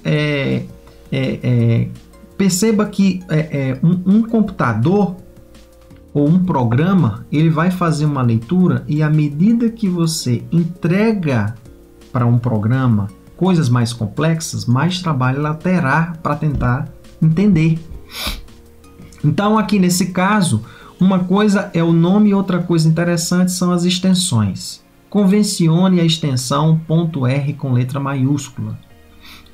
Speaker 1: perceba que um computador ou um programa, ele vai fazer uma leitura e à medida que você entrega para um programa coisas mais complexas, mais trabalho ela terá para tentar entender. Então aqui nesse caso, uma coisa é o nome e outra coisa interessante são as extensões. Convencione a extensão .r com letra maiúscula.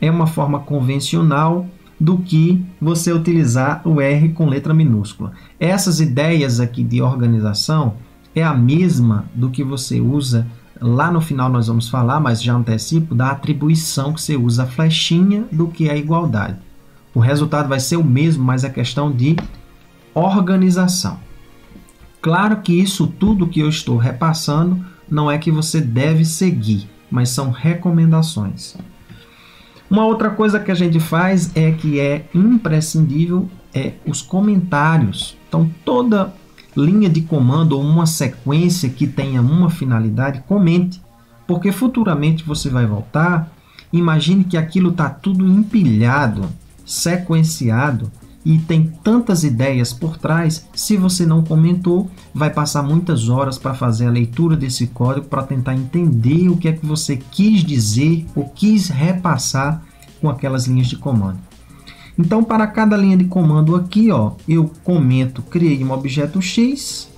Speaker 1: É uma forma convencional do que você utilizar o R com letra minúscula. Essas ideias aqui de organização é a mesma do que você usa, lá no final nós vamos falar, mas já antecipo, da atribuição que você usa a flechinha do que a igualdade. O resultado vai ser o mesmo, mas é questão de organização. Claro que isso tudo que eu estou repassando não é que você deve seguir, mas são recomendações. Uma outra coisa que a gente faz que é imprescindível os comentários. Então, toda linha de comando ou uma sequência que tenha uma finalidade, comente, porque futuramente você vai voltar. Imagine que aquilo está tudo empilhado, sequenciado e tem tantas ideias por trás. Se você não comentou, vai passar muitas horas para fazer a leitura desse código para tentar entender o que é que você quis dizer ou quis repassar com aquelas linhas de comando. Então, para cada linha de comando aqui, eu comento, criei um objeto X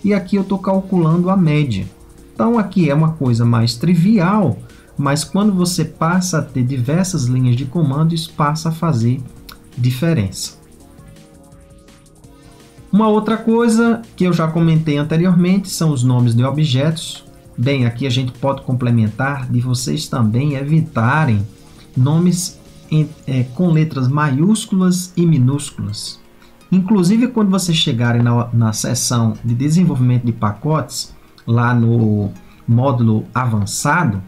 Speaker 1: e aqui eu estou calculando a média. Então, aqui é uma coisa mais trivial, mas quando você passa a ter diversas linhas de comando, isso passa a fazer diferença. Uma outra coisa que eu já comentei anteriormente são os nomes de objetos. Bem, aqui a gente pode complementar de vocês também evitarem nomes com letras maiúsculas e minúsculas. Inclusive, quando vocês chegarem na seção de desenvolvimento de pacotes, lá no módulo avançado,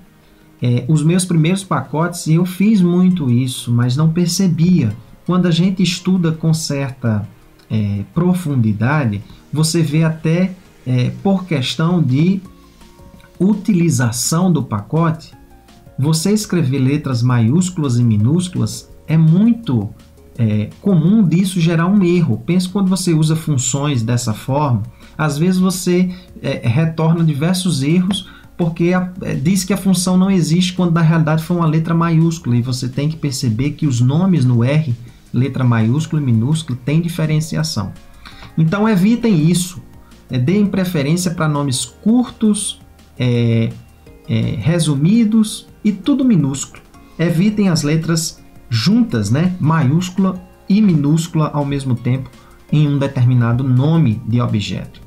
Speaker 1: os meus primeiros pacotes, eu fiz muito isso, mas não percebia. Quando a gente estuda com certa profundidade, você vê até por questão de utilização do pacote, você escrever letras maiúsculas e minúsculas é muito comum disso gerar um erro. Pense quando você usa funções dessa forma, às vezes você retorna diversos erros porque diz que a função não existe quando na realidade foi uma letra maiúscula, e você tem que perceber que os nomes no R, letra maiúscula e minúscula, tem diferenciação. Então evitem isso. deem preferência para nomes curtos, resumidos e tudo minúsculo. Evitem as letras juntas, né? Maiúscula e minúscula ao mesmo tempo em um determinado nome de objeto.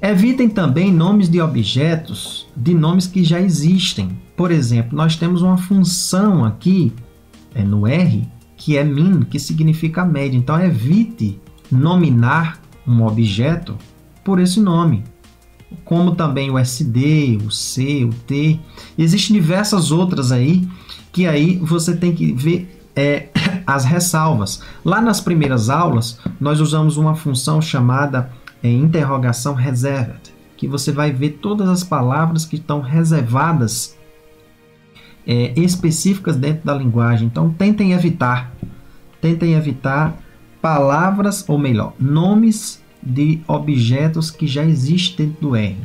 Speaker 1: Evitem também nomes de objetos de nomes que já existem. Por exemplo, nós temos uma função aqui no R que é min, que significa média. Então, evite nominar um objeto por esse nome, como também o SD, o C, o T. Existem diversas outras aí, que aí você tem que ver as ressalvas. Lá nas primeiras aulas, nós usamos uma função chamada interrogação reserved, que você vai ver todas as palavras que estão reservadas, específicas dentro da linguagem. Então, tentem evitar palavras, ou melhor, nomes de objetos que já existem dentro do R.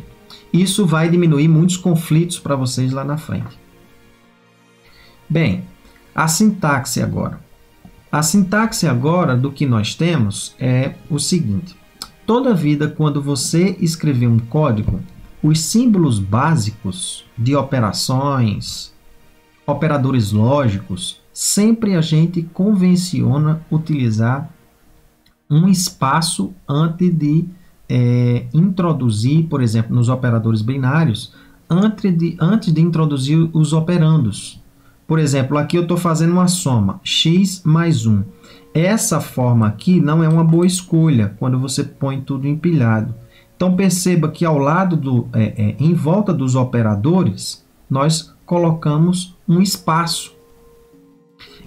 Speaker 1: Isso vai diminuir muitos conflitos para vocês lá na frente. Bem, a sintaxe agora. A sintaxe agora do que nós temos é o seguinte: toda vida, quando você escrever um código, os símbolos básicos de operações, operadores lógicos, sempre a gente convenciona utilizar um espaço antes de introduzir, por exemplo, nos operadores binários, antes de introduzir os operandos. Por exemplo, aqui eu estou fazendo uma soma, x mais 1. Essa forma aqui não é uma boa escolha quando você põe tudo empilhado. Então, perceba que ao lado em volta dos operadores, nós colocamos um espaço.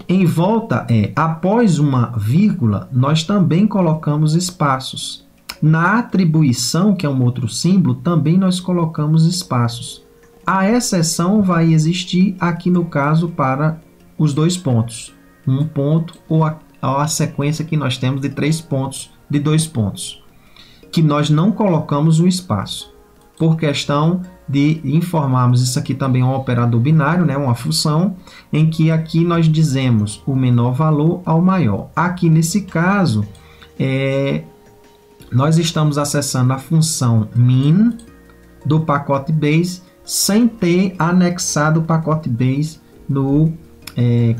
Speaker 1: Em volta, após uma vírgula, nós também colocamos espaços. Na atribuição, que é um outro símbolo, também nós colocamos espaços. A exceção vai existir aqui no caso para os 2 pontos. Um ponto ou a sequência que nós temos de 3 pontos, de 2 pontos, que nós não colocamos o espaço, por questão de informarmos. Isso aqui também é um operador binário, né? Uma função, em que aqui nós dizemos o menor valor ao maior. Aqui nesse caso, nós estamos acessando a função min do pacote base, sem ter anexado o pacote base no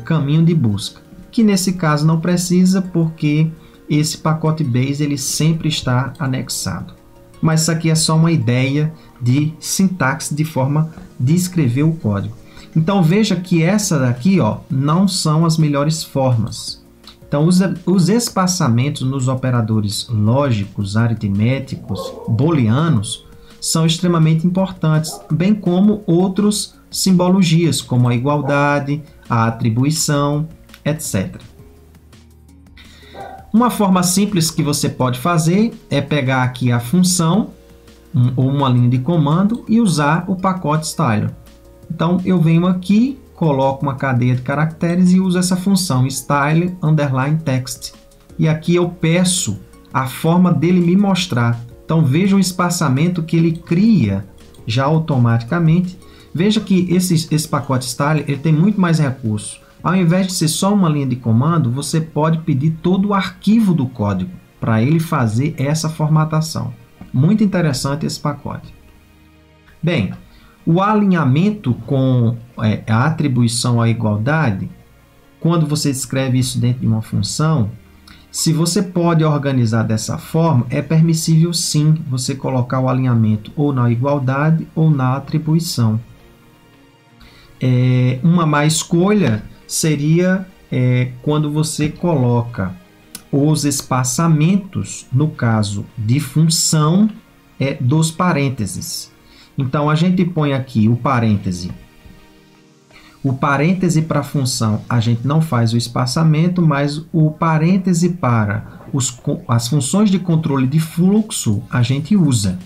Speaker 1: caminho de busca, que nesse caso não precisa, porque esse pacote base ele sempre está anexado. Mas isso aqui é só uma ideia de sintaxe, de forma de escrever o código. Então veja que essa daqui não são as melhores formas. Então os espaçamentos nos operadores lógicos, aritméticos, booleanos são extremamente importantes, bem como outros simbologias, como a igualdade, a atribuição, etc. Uma forma simples que você pode fazer é pegar aqui a função ou uma linha de comando e usar o pacote styler. Então eu venho aqui, coloco uma cadeia de caracteres e uso essa função style underline text. E aqui eu peço a forma dele me mostrar. Então veja o espaçamento que ele cria já automaticamente. Veja que esse pacote style ele tem muito mais recursos. Ao invés de ser só uma linha de comando, você pode pedir todo o arquivo do código para ele fazer essa formatação. Muito interessante esse pacote. Bem, o alinhamento com a atribuição à igualdade, quando você escreve isso dentro de uma função, se você pode organizar dessa forma, é permissível sim você colocar o alinhamento ou na igualdade ou na atribuição. Uma má escolha seria quando você coloca os espaçamentos, no caso de função, dos parênteses. Então, a gente põe aqui o parêntese. O parêntese para a função, a gente não faz o espaçamento, mas o parêntese para as funções de controle de fluxo, a gente usa.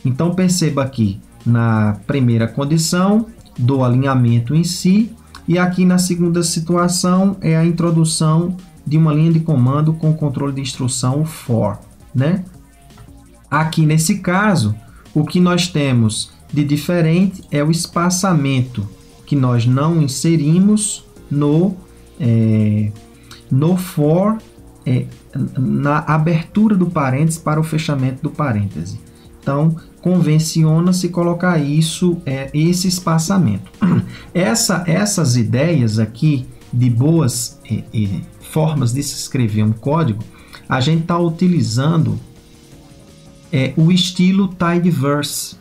Speaker 1: Então, perceba aqui, na primeira condição, do alinhamento em si, e aqui na segunda situação é a introdução de uma linha de comando com controle de instrução, o for, né? Aqui nesse caso, o que nós temos de diferente é o espaçamento, que nós não inserimos no for
Speaker 2: na abertura do parêntese para o fechamento do parêntese. Então, convenciona-se colocar esse espaçamento. Essas ideias aqui de boas formas de se escrever um código, a gente está utilizando o estilo Tidyverse,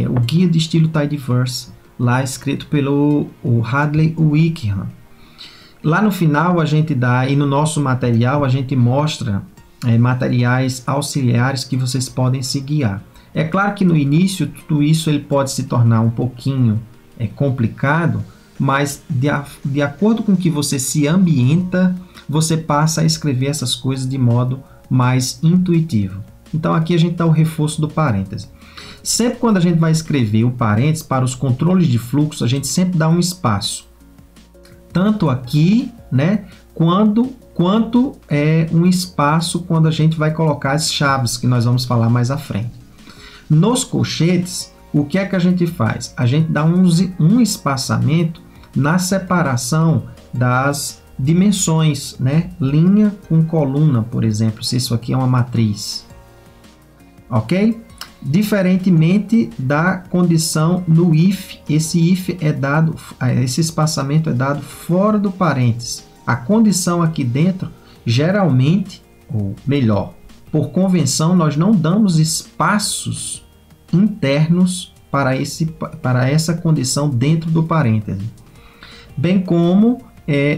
Speaker 2: o guia de estilo Tidyverse, lá escrito pelo Hadley Wickham. Lá no final a gente dá, e no nosso material a gente mostra materiais auxiliares que vocês podem se guiar. É claro que no início tudo isso ele pode se tornar um pouquinho complicado, mas de acordo com que você se ambienta, você passa a escrever essas coisas de modo mais intuitivo. Então aqui a gente dá o reforço do parêntese. Sempre quando a gente vai escrever o parêntese para os controles de fluxo, a gente sempre dá um espaço. Tanto aqui, né, quanto um espaço quando a gente vai colocar as chaves, que nós vamos falar mais à frente. Nos colchetes, o que é que a gente faz? A gente dá um espaçamento na separação das dimensões, né? Linha com coluna, por exemplo, se isso aqui é uma matriz. Ok? Diferentemente da condição no if, esse espaçamento é dado fora do parênteses. A condição aqui dentro, geralmente, ou melhor, por convenção, nós não damos espaços internos para essa condição dentro do parêntese. Bem como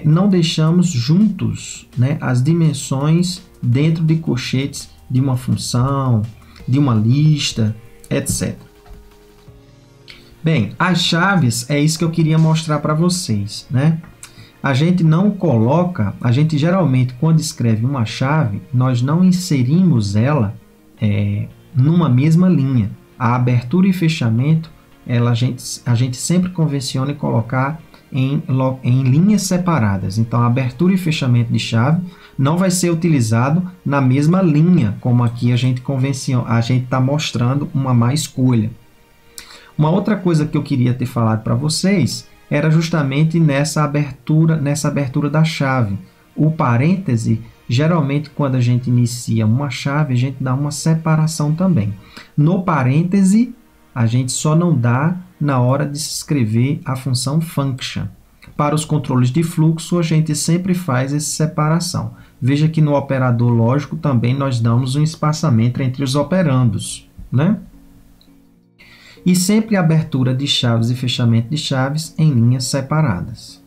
Speaker 2: não deixamos juntos, né, as dimensões dentro de colchetes de uma função, de uma lista, etc. Bem, as chaves é isso que eu queria mostrar para vocês, né? A gente geralmente quando escreve uma chave, nós não inserimos ela numa mesma linha. A abertura e fechamento, a gente sempre convenciona em colocar em linhas separadas. Então, a abertura e fechamento de chave não vai ser utilizado na mesma linha, como aqui a gente está mostrando uma má escolha. Uma outra coisa que eu queria ter falado para vocês era justamente nessa abertura da chave. O parêntese, geralmente quando a gente inicia uma chave, a gente dá uma separação também. No parêntese, a gente só não dá na hora de se escrever a função function. Para os controles de fluxo, a gente sempre faz essa separação. Veja que no operador lógico também nós damos um espaçamento entre os operandos, né? E sempre abertura de chaves e fechamento de chaves em linhas separadas.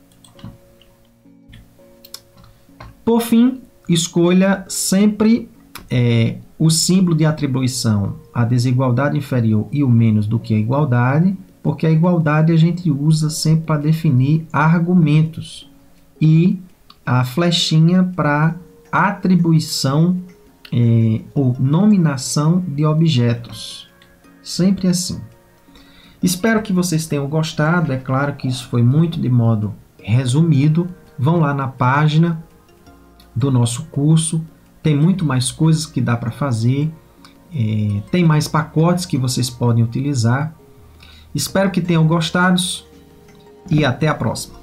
Speaker 2: Por fim, escolha sempre o símbolo de atribuição, a desigualdade inferior e o menos do que a igualdade, porque a igualdade a gente usa sempre para definir argumentos, e a flechinha para atribuição ou nominação de objetos. Sempre assim. Espero que vocês tenham gostado. É claro que isso foi muito de modo resumido. Vão lá na página do nosso curso. Tem muito mais coisas que dá para fazer. Tem mais pacotes que vocês podem utilizar. Espero que tenham gostado e até a próxima.